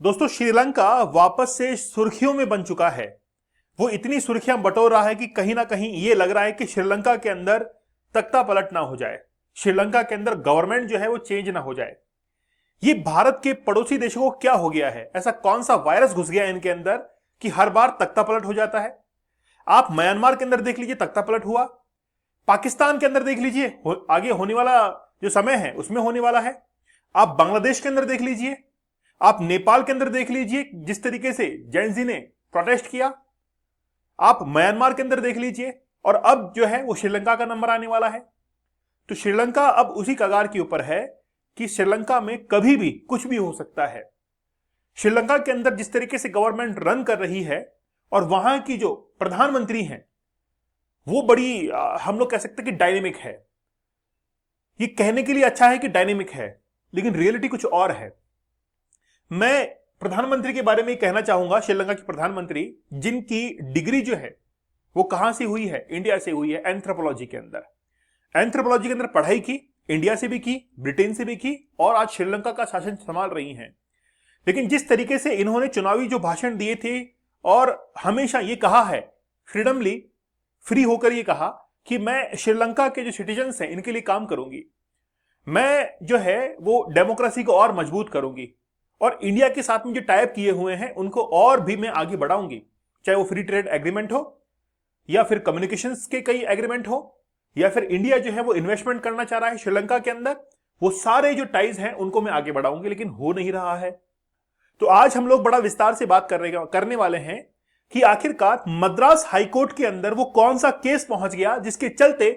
दोस्तों, श्रीलंका वापस से सुर्खियों में बन चुका है। वो इतनी सुर्खियां बटोर रहा है कि कहीं ना कहीं ये लग रहा है कि श्रीलंका के अंदर तख्ता पलट ना हो जाए, श्रीलंका के अंदर गवर्नमेंट जो है वो चेंज ना हो जाए। ये भारत के पड़ोसी देशों को क्या हो गया है? ऐसा कौन सा वायरस घुस गया है इनके अंदर कि हर बार तख्ता पलट हो जाता है? आप म्यांमार के अंदर देख लीजिए, तख्ता पलट हुआ। पाकिस्तान के अंदर देख लीजिए, आगे होने वाला जो समय है उसमें होने वाला है। आप बांग्लादेश के अंदर देख लीजिए, आप नेपाल के अंदर देख लीजिए जिस तरीके से जैनजी ने प्रोटेस्ट किया। आप म्यांमार के अंदर देख लीजिए, और अब जो है वो श्रीलंका का नंबर आने वाला है। तो श्रीलंका अब उसी कगार के ऊपर है कि श्रीलंका में कभी भी कुछ भी हो सकता है। श्रीलंका के अंदर जिस तरीके से गवर्नमेंट रन कर रही है और वहां की जो प्रधानमंत्री हैं वो बड़ी हम लोग कह सकते हैं कि डायनेमिक है। ये कहने के लिए अच्छा है कि डायनेमिक है, लेकिन रियलिटी कुछ और है। मैं प्रधानमंत्री के बारे में कहना चाहूंगा, श्रीलंका की प्रधानमंत्री जिनकी डिग्री जो है वो कहां से हुई है? इंडिया से हुई है, एंथ्रोपोलॉजी के अंदर। एंथ्रोपोलॉजी के अंदर पढ़ाई की, इंडिया से भी की, ब्रिटेन से भी की, और आज श्रीलंका का शासन संभाल रही हैं। लेकिन जिस तरीके से इन्होंने चुनावी जो भाषण दिए थे और हमेशा ये कहा है, फ्रीडमली फ्री होकर ये कहा कि मैं श्रीलंका के जो सिटीजन्स हैं इनके लिए काम करूंगी, मैं जो है वो डेमोक्रेसी को और मजबूत करूंगी, और इंडिया के साथ में जो टाइप किए हुए हैं उनको और भी मैं आगे बढ़ाऊंगी, चाहे वो फ्री ट्रेड एग्रीमेंट हो या फिर कम्युनिकेशंस के कई एग्रीमेंट हो, या फिर इंडिया जो है वो इन्वेस्टमेंट करना चाह रहा है श्रीलंका के अंदर, वो सारे जो टाइज हैं उनको मैं आगे बढ़ाऊंगी। लेकिन हो नहीं रहा है। तो आज हम लोग बड़ा विस्तार से बात करने वाले हैं कि आखिरकार मद्रास हाईकोर्ट के अंदर वो कौन सा केस पहुंच गया जिसके चलते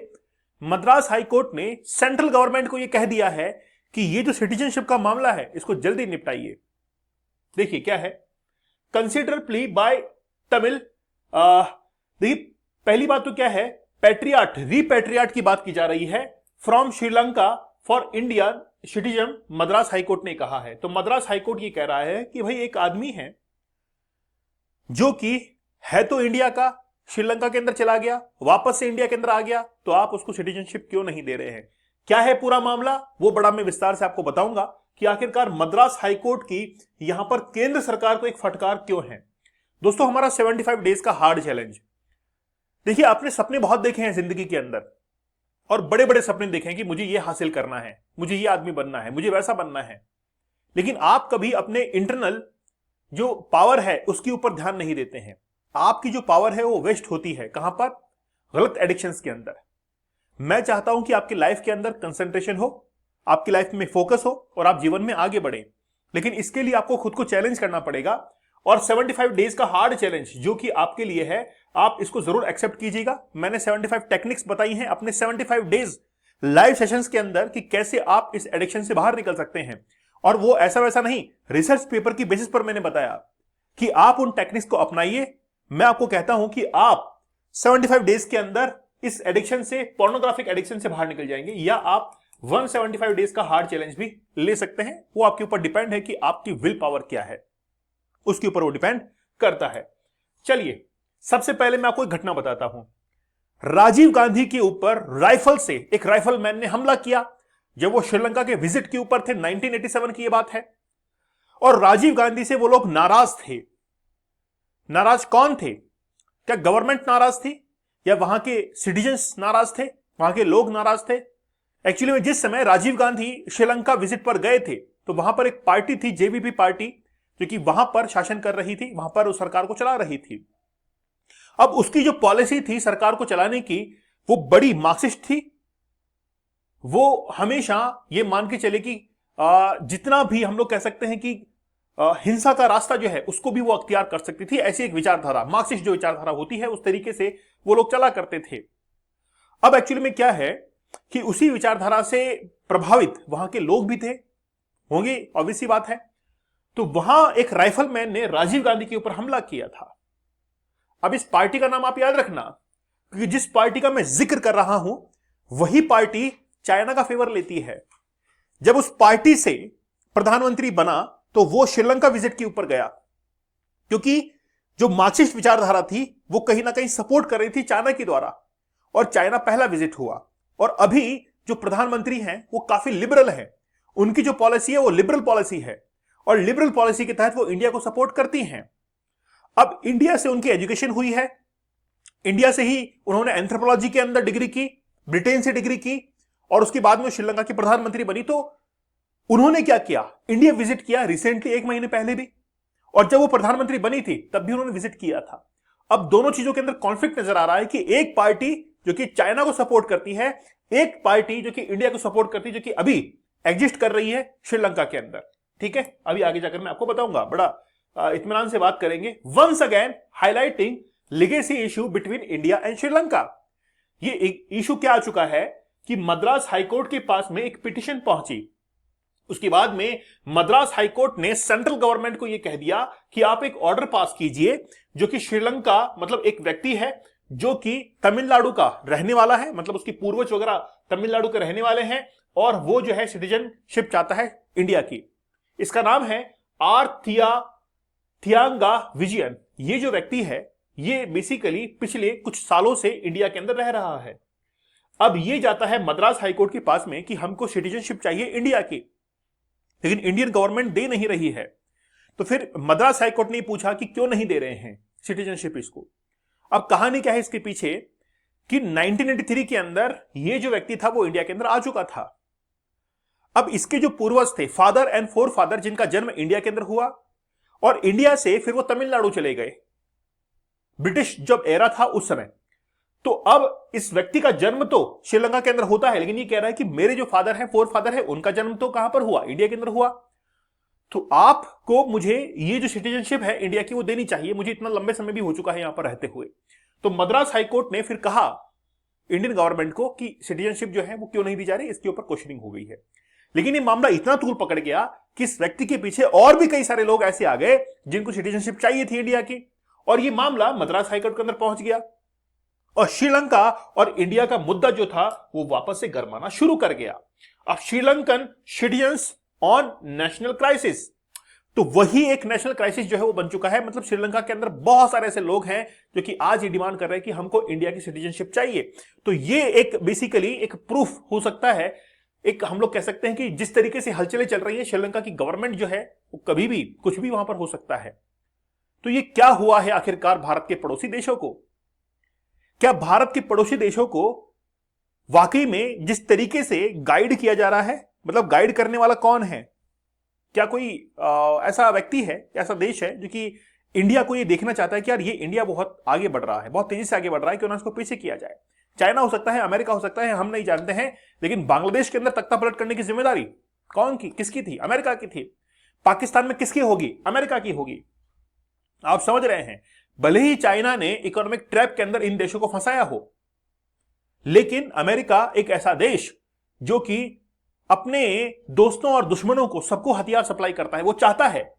मद्रास हाईकोर्ट ने सेंट्रल गवर्नमेंट को यह कह दिया है कि ये जो सिटीजनशिप का मामला है इसको जल्दी निपटाइए। देखिए क्या है, कंसिडर प्ली बाय तमिल। देखिए पहली बात तो क्या है, पैट्रियाट रीपैट्रियाट की बात की जा रही है from Sri Lanka for India citizen, Madras high court ने कहा है। तो मद्रास हाईकोर्ट ये कह रहा है कि भाई एक आदमी है जो कि है तो इंडिया का, श्रीलंका के अंदर चला गया, वापस से इंडिया के अंदर आ गया, तो आप उसको सिटीजनशिप क्यों नहीं दे रहे हैं? क्या है पूरा मामला, वो बड़ा मैं विस्तार से आपको बताऊंगा कि आखिरकार मद्रास हाईकोर्ट की यहां पर केंद्र सरकार को एक फटकार क्यों है। दोस्तों, हमारा 75 डेज का हार्ड चैलेंज। देखिए, आपने सपने बहुत देखे हैं जिंदगी के अंदर, और बड़े बड़े सपने देखे हैं कि मुझे ये हासिल करना है, मुझे ये आदमी बनना है, मुझे वैसा बनना है। लेकिन आप कभी अपने इंटरनल जो पावर है उसके ऊपर ध्यान नहीं देते हैं। आपकी जो पावर है वो वेस्ट होती है कहां पर? गलत एडिक्शंस के अंदर। मैं चाहता हूं कि आपकी लाइफ के अंदर कंसंट्रेशन हो, आपकी लाइफ में फोकस हो और आप जीवन में आगे बढ़े। लेकिन इसके लिए आपको खुद को चैलेंज करना पड़ेगा, और 75 डेज का हार्ड चैलेंज जो कि आपके लिए है, आप इसको जरूर एक्सेप्ट कीजिएगा। मैंने 75 टेक्निक्स बताई हैं अपने 75 डेज लाइव सेशंस के अंदर कि कैसे आप इस एडिक्शन से बाहर निकल सकते हैं। और वो ऐसा वैसा नहीं, रिसर्च पेपर की बेसिस पर मैंने बताया कि आप उन टेक्निक्स को अपनाइए। मैं आपको कहता हूं कि आप 75 डेज के अंदर इस एडिक्शन से, पोर्नोग्राफिक एडिक्शन से बाहर निकल जाएंगे, या आप 175 डेज का हार्ड चैलेंज भी ले सकते हैं। वो आपके ऊपर डिपेंड है कि आपकी विल पावर क्या है, उसके ऊपर वो डिपेंड करता है। चलिए, सबसे पहले मैं आपको एक घटना बताता हूं। राजीव गांधी के ऊपर राइफल से एक राइफलमैन ने हमला किया जब वो श्रीलंका के विजिट के ऊपर थे। 1987 की ये बात है, और राजीव गांधी से वो लोग नाराज थे। नाराज कौन थे? क्या गवर्नमेंट नाराज थी, या वहां के सिटीजन्स नाराज थे, वहां के लोग नाराज थे? एक्चुअली में जिस समय राजीव गांधी श्रीलंका विजिट पर गए थे तो वहां पर एक पार्टी थी, जेवीपी पार्टी, जो कि वहां पर शासन कर रही थी, वहां पर उस सरकार को चला रही थी। अब उसकी जो पॉलिसी थी सरकार को चलाने की, वो बड़ी मार्क्सिस्ट थी। वो हमेशा ये मान के चले कि जितना भी हम लोग कह सकते हैं कि हिंसा का रास्ता जो है उसको भी वो अख्तियार कर सकती थी। ऐसी एक विचारधारा, मार्क्सिस्ट जो विचारधारा होती है, उस तरीके से वो लोग चला करते थे। अब एक्चुअली में क्या है कि उसी विचारधारा से प्रभावित वहां के लोग भी थे, होंगे, ऑब्वियस सी बात है। तो वहां एक राइफलमैन ने राजीव गांधी के ऊपर हमला किया था। अब इस पार्टी का नाम आप याद रखना, क्योंकि जिस पार्टी का मैं जिक्र कर रहा हूं वही पार्टी चाइना का फेवर लेती है। जब उस पार्टी से प्रधानमंत्री बना तो वो श्रीलंका विजिट के ऊपर गया, क्योंकि जो मार्क्सिस्ट विचारधारा थी वो कहीं ना कहीं सपोर्ट कर रही थी चाइना के द्वारा, और चाइना पहला विजिट हुआ। और अभी जो प्रधानमंत्री हैं वो काफी लिबरल हैं, उनकी जो पॉलिसी है वो लिबरल पॉलिसी है, और लिबरल पॉलिसी के तहत वो इंडिया को सपोर्ट करती हैं। अब इंडिया से उनकी एजुकेशन हुई है, इंडिया से ही उन्होंने एंथ्रोपोलॉजी के अंदर डिग्री की, ब्रिटेन से डिग्री की, और उसके बाद में श्रीलंका की प्रधानमंत्री बनी। तो उन्होंने क्या किया, इंडिया विजिट किया रिसेंटली, 1 महीने पहले भी, और जब वो प्रधानमंत्री बनी थी तब भी उन्होंने विजिट किया था। अब दोनों चीजों के अंदर कॉन्फ्लिक्ट नजर आ रहा है कि एक पार्टी जो कि चाइना को सपोर्ट करती है, एक पार्टी जो कि इंडिया को सपोर्ट करती है, जो कि अभी एग्जिस्ट कर रही है श्रीलंका के अंदर। ठीक है, अभी आगे जाकर मैं आपको बताऊंगा, बड़ा इत्मीनान से बात करेंगे। Once again highlighting legacy issue between India and Sri Lanka. ये एक इशू क्या आ चुका है कि मद्रास हाईकोर्ट के पास में एक पिटीशन पहुंची, उसके बाद में मद्रास हाईकोर्ट ने सेंट्रल गवर्नमेंट को यह कह दिया कि आप एक ऑर्डर पास कीजिए, जो कि श्रीलंका मतलब एक व्यक्ति है जो कि तमिलनाडु का रहने वाला है, मतलब उसकी पूर्वज वगैरह तमिलनाडु के रहने वाले हैं, और वो जो है सिटीजनशिप चाहता है इंडिया की। इसका नाम है आर थियांगा विजयन। ये जो व्यक्ति है ये बेसिकली पिछले कुछ सालों से इंडिया के अंदर रह रहा है। अब ये जाता है मद्रास हाईकोर्ट के पास में कि हमको सिटीजनशिप चाहिए इंडिया की, लेकिन इंडियन गवर्नमेंट दे नहीं रही है। तो फिर मद्रास हाईकोर्ट ने पूछा कि क्यों नहीं दे रहे हैं सिटीजनशिप इसको। अब कहानी क्या है इसके पीछे कि 1983 के अंदर ये जो व्यक्ति था वो इंडिया के अंदर आ चुका था। अब इसके जो पूर्वज थे, फादर एंड फोर फादर, जिनका जन्म इंडिया के अंदर हुआ, और इंडिया से फिर वो तमिलनाडु चले गए ब्रिटिश जब एरा था उस समय। तो अब इस व्यक्ति का जन्म तो श्रीलंका के अंदर होता है, लेकिन ये कह रहा है कि मेरे जो फादर हैं, फोर फादर है, उनका जन्म तो कहां पर हुआ, इंडिया के अंदर हुआ। तो आपको मुझे ये जो सिटीजनशिप है इंडिया की वो देनी चाहिए, मुझे इतना लंबे समय भी हो चुका है यहां पर रहते हुए। तो मद्रास हाईकोर्ट ने फिर कहा इंडियन गवर्नमेंट को कि सिटीजनशिप जो है वो क्यों नहीं दी जा रही, इसके ऊपर क्वेश्चनिंग हो गई है। लेकिन ये मामला इतना तूल पकड़ गया कि इस व्यक्ति के पीछे और भी कई सारे लोग ऐसे आ गए जिनको सिटीजनशिप चाहिए थी इंडिया की, और ये मामला मद्रास हाईकोर्ट के अंदर पहुंच गया, और श्रीलंका और इंडिया का मुद्दा जो था वो वापस से गरमाना शुरू कर गया। अब Sri Lankan citizens on national crisis, तो वही एक नेशनल क्राइसिस जो है वो बन चुका है। मतलब श्रीलंका के अंदर बहुत सारे ऐसे लोग हैं जो कि आज ये डिमांड कर रहे हैं कि हमको इंडिया की सिटीजनशिप चाहिए। तो ये एक बेसिकली एक प्रूफ हो सकता है, एक हम लोग कह सकते हैं कि जिस तरीके से हलचलें चल रही है श्रीलंका की गवर्नमेंट जो है वो कभी भी कुछ भी वहां पर हो सकता है। तो ये क्या हुआ है आखिरकार भारत के पड़ोसी देशों को? क्या भारत के पड़ोसी देशों को वाकई में जिस तरीके से गाइड किया जा रहा है, मतलब गाइड करने वाला कौन है? क्या कोई ऐसा व्यक्ति है, ऐसा देश है जो कि इंडिया को ये देखना चाहता है कि यार ये इंडिया बहुत आगे बढ़ रहा है, बहुत तेजी से आगे बढ़ रहा है, क्यों ना इसको पीछे किया जाए? चाइना हो सकता है, अमेरिका हो सकता है, हम नहीं जानते हैं, लेकिन बांग्लादेश के अंदर तख्ता पलट करने की जिम्मेदारी कौन की, किसकी थी? अमेरिका की थी। पाकिस्तान में किसकी होगी? अमेरिका की होगी। आप समझ रहे हैं, भले ही चाइना ने इकोनॉमिक ट्रैप के अंदर इन देशों को फंसाया हो, लेकिन अमेरिका एक ऐसा देश जो कि अपने दोस्तों और दुश्मनों को सबको हथियार सप्लाई करता है। वो चाहता है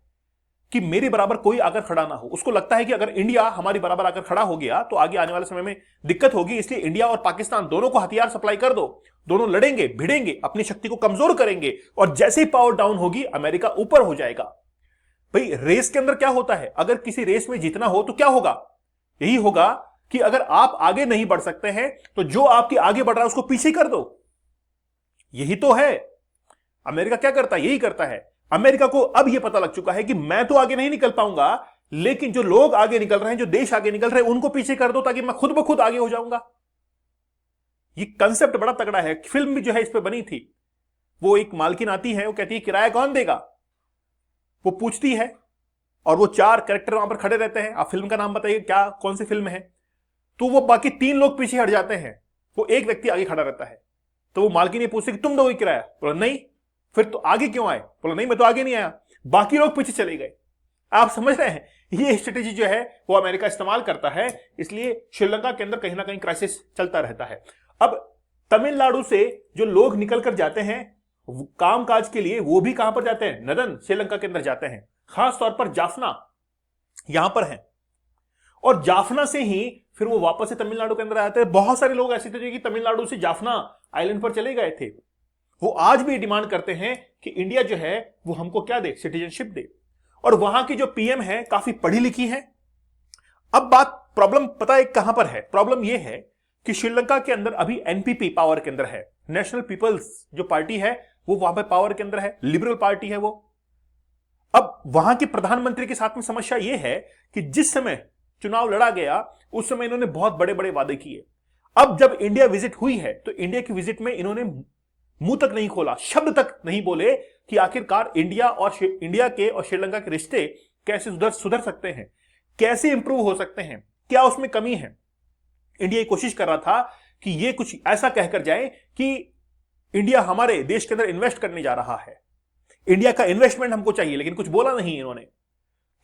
कि मेरे बराबर कोई आकर खड़ा ना हो। उसको लगता है कि अगर इंडिया हमारी बराबर आकर खड़ा हो गया तो आगे आने वाले समय में दिक्कत होगी, इसलिए इंडिया और पाकिस्तान दोनों को हथियार सप्लाई कर दो, दोनों लड़ेंगे, भिड़ेंगे, अपनी शक्ति को कमजोर करेंगे, और जैसे ही पावर डाउन होगी अमेरिका ऊपर हो जाएगा। भाई रेस के अंदर क्या होता है, अगर किसी रेस में जीतना हो तो क्या होगा? यही होगा कि अगर आप आगे नहीं बढ़ सकते हैं तो जो आपके आगे बढ़ रहा है उसको पीछे कर दो। यही तो है अमेरिका क्या करता है, यही करता है। अमेरिका को अब यह पता लग चुका है कि मैं तो आगे नहीं निकल पाऊंगा, लेकिन जो लोग आगे निकल रहे हैं, जो देश आगे निकल रहे हैं, उनको पीछे कर दो ताकि मैं खुद ब खुद आगे हो जाऊंगा। ये कंसेप्ट बड़ा तगड़ा है। फिल्म भी जो है इस पे बनी थी। वो एक मालकिन आती है, वो कहती है किराया कौन देगा? वो पूछती है और वो 4 कैरेक्टर वहां पर खड़े रहते हैं। आप फिल्म का नाम बताइए, क्या कौन सी फिल्म है? तो वो बाकी 3 लोग पीछे हट जाते हैं, वो एक व्यक्ति आगे खड़ा रहता है। तो वो मालकिन ये पूछती है कि तुम दोगे किराया? बोला नहीं। फिर तो आगे क्यों आए? बोला नहीं, मैं तो आगे नहीं आया, बाकी लोग पीछे चले गए। आप समझ रहे हैं, ये स्ट्रेटेजी जो है वो अमेरिका इस्तेमाल करता है, इसलिए श्रीलंका के अंदर कहीं ना कहीं क्राइसिस चलता रहता है। अब तमिलनाडु से जो लोग निकल कर जाते हैं काम काज के लिए, वो भी कहां पर जाते हैं? नदन श्रीलंका के अंदर जाते हैं, खास तौर पर जाफना यहां पर है, और जाफना से ही फिर वो वापस से तमिलनाडु के अंदर आते हैं। बहुत सारे लोग ऐसे थे जो कि तमिलनाडु से जाफना आइलैंड पर चले गए थे। वो आज भी डिमांड करते हैं कि इंडिया जो है वो हमको क्या दे, सिटीजनशिप दे। और वहां की जो पीएम है काफी पढ़ी लिखी है। अब बात प्रॉब्लम पता है कहां पर है? प्रॉब्लम यह है कि श्रीलंका के अंदर अभी एनपीपी पावर के अंदर है, नेशनल पीपल्स जो पार्टी है वो वहां पर पावर के अंदर है, लिबरल पार्टी है वो। अब वहां के प्रधानमंत्री के साथ में समस्या यह है कि जिस समय चुनाव लड़ा गया उस समय इन्होंने बहुत बड़े बड़े वादे किए। अब जब इंडिया विजिट हुई है तो इंडिया की विजिट में इन्होंने मुंह तक नहीं खोला, शब्द तक नहीं बोले कि आखिरकार इंडिया के और श्रीलंका के रिश्ते कैसे सुधर सकते हैं, कैसे इंप्रूव हो सकते हैं, क्या उसमें कमी है। इंडिया ये कोशिश कर रहा था कि ये कुछ ऐसा कहकर जाए कि इंडिया हमारे देश के अंदर इन्वेस्ट करने जा रहा है, इंडिया का इन्वेस्टमेंट हमको चाहिए, लेकिन कुछ बोला नहीं इन्होंने।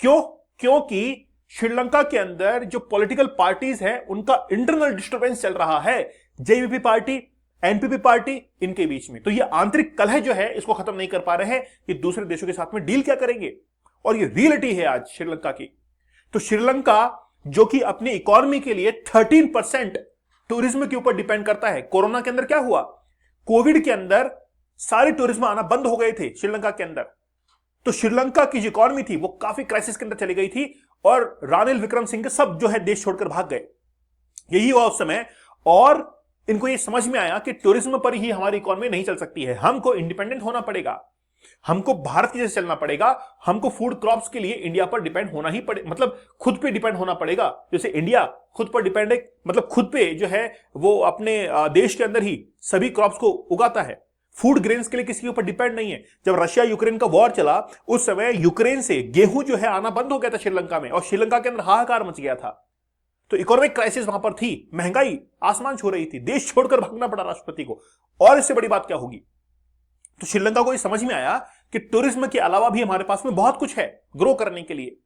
क्यों? क्योंकि श्रीलंका के अंदर जो पॉलिटिकल पार्टीज हैं उनका इंटरनल डिस्टर्बेंस चल रहा है, जेवीपी पार्टी, एनपीपी पार्टी, इनके बीच में। तो ये आंतरिक कलह जो है इसको खत्म नहीं कर पा रहे हैं, ये दूसरे देशों के साथ में डील क्या करेंगे, और ये रियलिटी है आज श्रीलंका की। तो श्रीलंका जो कि अपनी इकोनॉमी के लिए 13% टूरिज्म के ऊपर डिपेंड करता है। कोरोना के अंदर क्या हुआ, कोविड के अंदर सारे टूरिज्म आना बंद हो गए थे श्रीलंका के अंदर, तो श्रीलंका की जो इकोनॉमी थी वो काफी क्राइसिस के अंदर चली गई थी और रानिल विक्रमसिंघे सब जो है देश छोड़कर भाग गए। यही हुआ उस समय, और इनको ये समझ में आया कि टूरिज्म पर ही हमारी इकोनॉमी नहीं चल सकती है, हमको इंडिपेंडेंट होना पड़ेगा, हमको भारत के जैसे चलना पड़ेगा, हमको फूड क्रॉप्स के लिए इंडिया पर डिपेंड होना ही पड़े, मतलब खुद पे डिपेंड होना पड़ेगा। जैसे इंडिया खुद पर डिपेंड है, मतलब खुद पे जो है वो अपने देश के अंदर ही सभी क्रॉप्स को उगाता है, फूड ग्रेन्स के लिए किसी के ऊपर डिपेंड नहीं है। जब रशिया यूक्रेन का वॉर चला उस समय यूक्रेन से गेहूं जो है आना बंद हो गया था श्रीलंका में, और श्रीलंका के अंदर हाहाकार मच गया था। तो इकोनॉमिक क्राइसिस वहां पर थी, महंगाई आसमान छू रही थी, देश छोड़कर भागना पड़ा राष्ट्रपति को, और इससे बड़ी बात क्या होगी। तो श्रीलंका को ये समझ में आया कि टूरिज्म के अलावा भी हमारे पास में बहुत कुछ है ग्रो करने के लिए,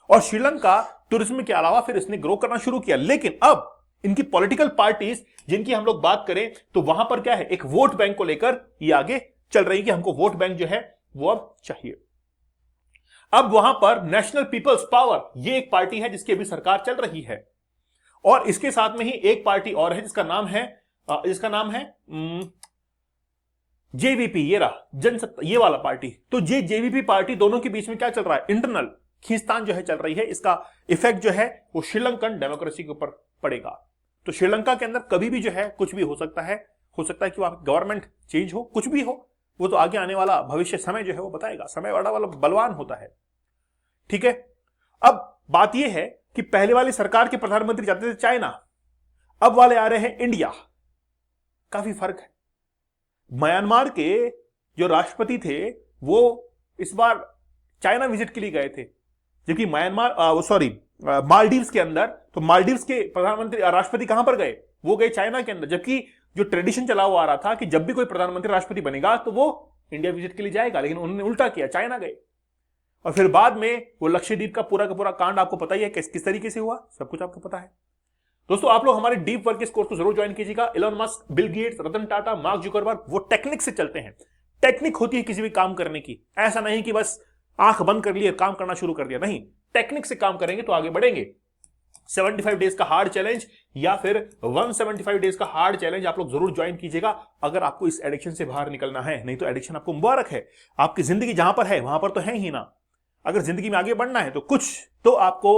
और श्रीलंका टूरिज्म के अलावा फिर इसने ग्रो करना शुरू किया। लेकिन अब इनकी पॉलिटिकल पार्टीज जिनकी हम लोग बात करें तो वहां पर क्या है, एक वोट बैंक को लेकर ये आगे चल रही कि हमको वोट बैंक जो है वो अब चाहिए। अब वहां पर नेशनल पीपल्स पावर ये एक पार्टी है जिसकी अभी सरकार चल रही है, और इसके साथ में ही एक पार्टी और है जिसका नाम है जेवीपी, ये रहा जनसत्ता, ये वाला पार्टी। तो ये जेवीपी पार्टी दोनों के बीच में क्या चल रहा है, इंटरनल खींचतान जो है चल रही है, इसका इफेक्ट जो है वो श्रीलंकन डेमोक्रेसी के ऊपर पड़ेगा। तो श्रीलंका के अंदर कभी भी जो है कुछ भी हो सकता है कि वहां गवर्नमेंट चेंज हो, कुछ भी हो, वो तो आगे आने वाला भविष्य समय जो है वो बताएगा, समय बड़ा वाला बलवान होता है। ठीक है, अब बात यह है कि पहले वाली सरकार के प्रधानमंत्री जाते थे चाइना, अब वाले आ रहे हैं इंडिया, काफी फर्क है। म्यांमार के जो राष्ट्रपति थे वो इस बार चाइना विजिट के लिए गए थे, जबकि मालदीव्स के अंदर, तो मालदीव्स के प्रधानमंत्री राष्ट्रपति कहां पर गए, वो गए चाइना के अंदर। जबकि जो ट्रेडिशन चला हुआ आ रहा था कि जब भी कोई प्रधानमंत्री राष्ट्रपति बनेगा तो वो इंडिया विजिट के लिए जाएगा, लेकिन उन्होंने उल्टा किया, चाइना गए। और फिर बाद में वो लक्षद्वीप का पूरा कांड आपको पता ही है किस तरीके से हुआ, सब कुछ आपको पता है। दोस्तों आप लोग हमारे डीप वर्क कोर्स को जरूर ज्वाइन कीजिएगा। Elon Musk, Bill Gates, Ratan Tata, mark Zuckerberg, वो टेक्निक से चलते हैं। टेक्निक होती है किसी भी काम करने की, ऐसा नहीं कि बस आंख बंद कर लिए काम करना शुरू कर दिया, नहीं, टेक्निक से काम करेंगे तो आगे बढ़ेंगे। 75 डेज का हार्ड चैलेंज या फिर 175 डेज का हार्ड चैलेंज आप लोग जरूर ज्वाइन कीजिएगा अगर आपको इस एडिक्शन से बाहर निकलना है। नहीं तो एडिक्शन आपको मुबारक है, आपकी जिंदगी जहां पर है वहां पर तो है ही ना। अगर जिंदगी में आगे बढ़ना है तो कुछ तो आपको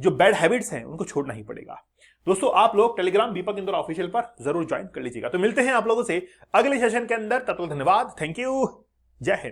जो बैड हैबिट्स हैं उनको छोड़ना ही पड़ेगा। दोस्तों आप लोग टेलीग्राम दीपक इंदौर ऑफिशियल पर जरूर ज्वाइन कर लीजिएगा। तो मिलते हैं आप लोगों से अगले सेशन के अंदर, तब तक धन्यवाद, थैंक यू, जय हिंद।